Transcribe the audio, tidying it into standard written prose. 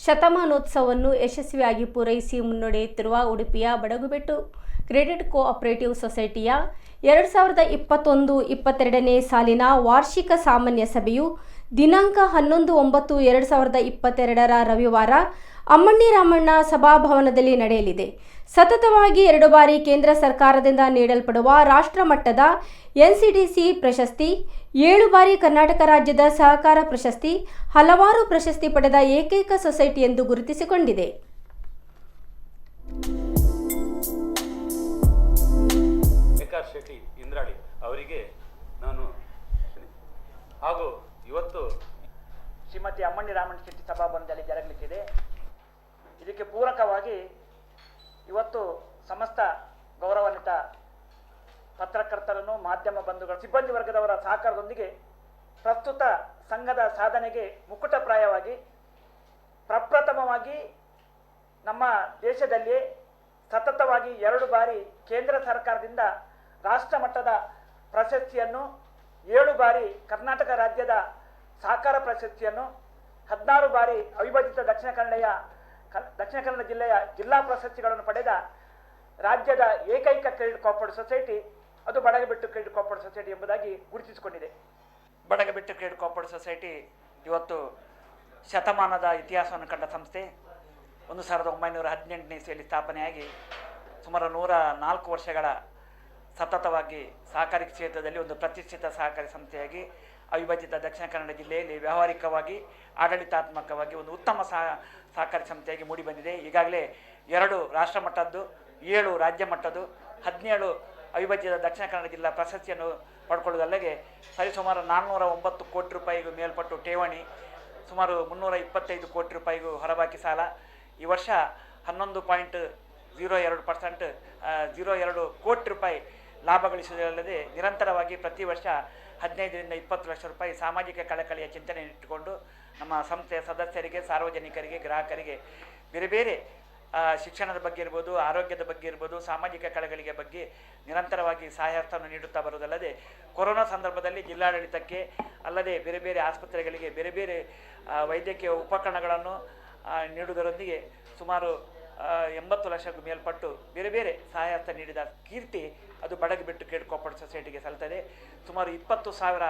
ಶತಮಾನೋತ್ಸವವನ್ನು ಯಶಸ್ವಿಯಾಗಿ ಪೂರೈಸಿ ಮುನ್ನಡೆಯುತ್ತಿರುವ ಉಡುಪಿಯ ಬಡಗುಬೆಟ್ಟು ಕ್ರೆಡಿಟ್ ಕೋಆಪರೇಟಿವ್ ಸೊಸೈಟಿಯ 2021-22ನೇ ಸಾಲಿನ ವಾರ್ಷಿಕ ಸಾಮಾನ್ಯ ಸಭೆಯು ದಿನಾಂಕ 11/9/2022 ರವಿವಾರ ಅಮ್ಮಣ್ಣಿ ರಾಮಣ್ಣ ಸಭಾಭವನದಲ್ಲಿ ನಡೆಯಲಿದೆ. ಸತತವಾಗಿ 2 ಬಾರಿ ಕೇಂದ್ರ ಸರ್ಕಾರದಿಂದ ನೀಡಲ್ಪಡುವ ರಾಷ್ಟ್ರಮಟ್ಟದ ಎನ್ಸಿಡಿಸಿ ಪ್ರಶಸ್ತಿ, 7 ಬಾರಿ ಕರ್ನಾಟಕ ರಾಜ್ಯದ ಸಹಕಾರ ಪ್ರಶಸ್ತಿ, ಹಲವಾರು ಪ್ರಶಸ್ತಿ ಪಡೆದ ಏಕೈಕ ಸೊಸೈಟಿ ಎಂದು ಗುರುತಿಸಿಕೊಂಡಿದೆ. ಶೆಟ್ಟಿ ಇಂದ್ರಾಳಿ ಅವರಿಗೆ ನಾನು ಹಾಗೂ ಇವತ್ತು ಶ್ರೀಮತಿ ಅಮ್ಮಣ್ಣಿ ರಾಮಣ್ಣ ಶೆಟ್ಟಿ ಸಭಾಭವನದಲ್ಲಿ ಜರುಗಲಿಕ್ಕಿದೆ. ಇದಕ್ಕೆ ಪೂರಕವಾಗಿ ಇವತ್ತು ಸಮಸ್ತ ಗೌರವಾನ್ವಿತ ಪತ್ರಕರ್ತರನ್ನು, ಮಾಧ್ಯಮ ಬಂಧುಗಳು, ಸಿಬ್ಬಂದಿ ವರ್ಗದವರ ಸಹಕಾರದೊಂದಿಗೆ ಪ್ರಸ್ತುತ ಸಂಘದ ಸಾಧನೆಗೆ ಮುಕುಟಪ್ರಾಯವಾಗಿ ಪ್ರಪ್ರಥಮವಾಗಿ ನಮ್ಮ ದೇಶದಲ್ಲಿ ಸತತವಾಗಿ 2 ಬಾರಿ ಕೇಂದ್ರ ಸರ್ಕಾರದಿಂದ ರಾಷ್ಟ್ರ ಮಟ್ಟದ ಪ್ರಶಸ್ತಿಯನ್ನು, 7 ಬಾರಿ ಕರ್ನಾಟಕ ರಾಜ್ಯದ ಸಹಕಾರ ಪ್ರಶಸ್ತಿಯನ್ನು, 16 ಬಾರಿ ಅವಿಭಜಿತ ದಕ್ಷಿಣ ಕನ್ನಡ ಜಿಲ್ಲೆಯ ಜಿಲ್ಲಾ ಪ್ರಶಸ್ತಿಗಳನ್ನು ಪಡೆದ ರಾಜ್ಯದ ಏಕೈಕ ಕ್ರೆಡಿಟ್ ಕೋಆಪರೇಟಿವ್ ಸೊಸೈಟಿ ಅದು ಬಡಗಬೆಟ್ಟು ಕ್ರೆಡಿಟ್ ಕೋಆಪರೇಟಿವ್ ಸೊಸೈಟಿ ಎಂಬುದಾಗಿ ಗುರುತಿಸಿಕೊಂಡಿದೆ. ಬಡಗಬೆಟ್ಟು ಕ್ರೆಡಿಟ್ ಕೋಆಪರೇಟಿವ್ ಸೊಸೈಟಿ ಇವತ್ತು ಶತಮಾನದ ಇತಿಹಾಸವನ್ನು ಕಂಡ ಸಂಸ್ಥೆ. 1918ನೇ ಇಸವಿಯಲ್ಲಿ ಸ್ಥಾಪನೆಯಾಗಿ ಸುಮಾರು 104 ವರ್ಷಗಳ ಸತತವಾಗಿ ಸಹಕಾರಿ ಕ್ಷೇತ್ರದಲ್ಲಿ ಒಂದು ಪ್ರತಿಷ್ಠಿತ ಸಹಕಾರಿ ಸಂಸ್ಥೆಯಾಗಿ ಅವಿಭಜಿತ ದಕ್ಷಿಣ ಕನ್ನಡ ಜಿಲ್ಲೆಯಲ್ಲಿ ವ್ಯಾವಹಾರಿಕವಾಗಿ, ಆಡಳಿತಾತ್ಮಕವಾಗಿ ಒಂದು ಉತ್ತಮ ಸಹಕಾರಿ ಸಂಸ್ಥೆಯಾಗಿ ಮೂಡಿಬಂದಿದೆ. ಈಗಾಗಲೇ 2 ರಾಷ್ಟ್ರ ಮಟ್ಟದ್ದು, 7 ರಾಜ್ಯ ಮಟ್ಟದ್ದು, 17 ಅವಿಭಜಿತ ದಕ್ಷಿಣ ಕನ್ನಡ ಜಿಲ್ಲಾ ಪ್ರಶಸ್ತಿಯನ್ನು ಪಡ್ಕೊಳ್ಳುವುದಲ್ಲದೆ ಸರಿಸುಮಾರು 409 ಕೋಟಿ ರೂಪಾಯಿಗೂ ಮೇಲ್ಪಟ್ಟು ಠೇವಣಿ, ಸುಮಾರು 325 ಕೋಟಿ ರೂಪಾಯಿಗೂ ಹೊರಬಾಕಿ ಸಾಲ, ಈ ವರ್ಷ 11.02% ಕೋಟಿ ರೂಪಾಯಿ ಲಾಭ ಗಳಿಸುವುದಲ್ಲದೆ ನಿರಂತರವಾಗಿ ಪ್ರತಿ ವರ್ಷ 15ರಿಂದ 20 ಲಕ್ಷ ರೂಪಾಯಿ ಸಾಮಾಜಿಕ ಕಳಕಳಿಯ ಚಿಂತನೆ ಇಟ್ಟುಕೊಂಡು ನಮ್ಮ ಸಂಸ್ಥೆಯ ಸದಸ್ಯರಿಗೆ, ಸಾರ್ವಜನಿಕರಿಗೆ, ಗ್ರಾಹಕರಿಗೆ ಬೇರೆ ಬೇರೆ ಶಿಕ್ಷಣದ ಬಗ್ಗೆ ಇರ್ಬೋದು, ಆರೋಗ್ಯದ ಬಗ್ಗೆ ಇರ್ಬೋದು, ಸಾಮಾಜಿಕ ಕಳಕಳಿಗೆ ಬಗ್ಗೆ ನಿರಂತರವಾಗಿ ಸಹಾಯಹಸ್ತವನ್ನು ನೀಡುತ್ತಾ ಬರುವುದಲ್ಲದೆ ಕೊರೋನಾ ಸಂದರ್ಭದಲ್ಲಿ ಜಿಲ್ಲಾಡಳಿತಕ್ಕೆ ಅಲ್ಲದೆ ಬೇರೆ ಬೇರೆ ಆಸ್ಪತ್ರೆಗಳಿಗೆ ಬೇರೆ ಬೇರೆ ವೈದ್ಯಕೀಯ ಉಪಕರಣಗಳನ್ನು ನೀಡುವುದರೊಂದಿಗೆ ಸುಮಾರು 80 ಲಕ್ಷಕ್ಕೂ ಮೇಲ್ಪಟ್ಟು ಬೇರೆ ಬೇರೆ ಸಹಾಯಹಸ್ತ ನೀಡಿದ ಕೀರ್ತಿ ಅದು ಬಡಗಬೆಟ್ಟು ಕ್ರೆಡಿಟ್ ಕೋಆಪರೇಟಿವ್ ಸೊಸೈಟಿಗೆ ಸಲ್ತದೆ. ಸುಮಾರು 20,000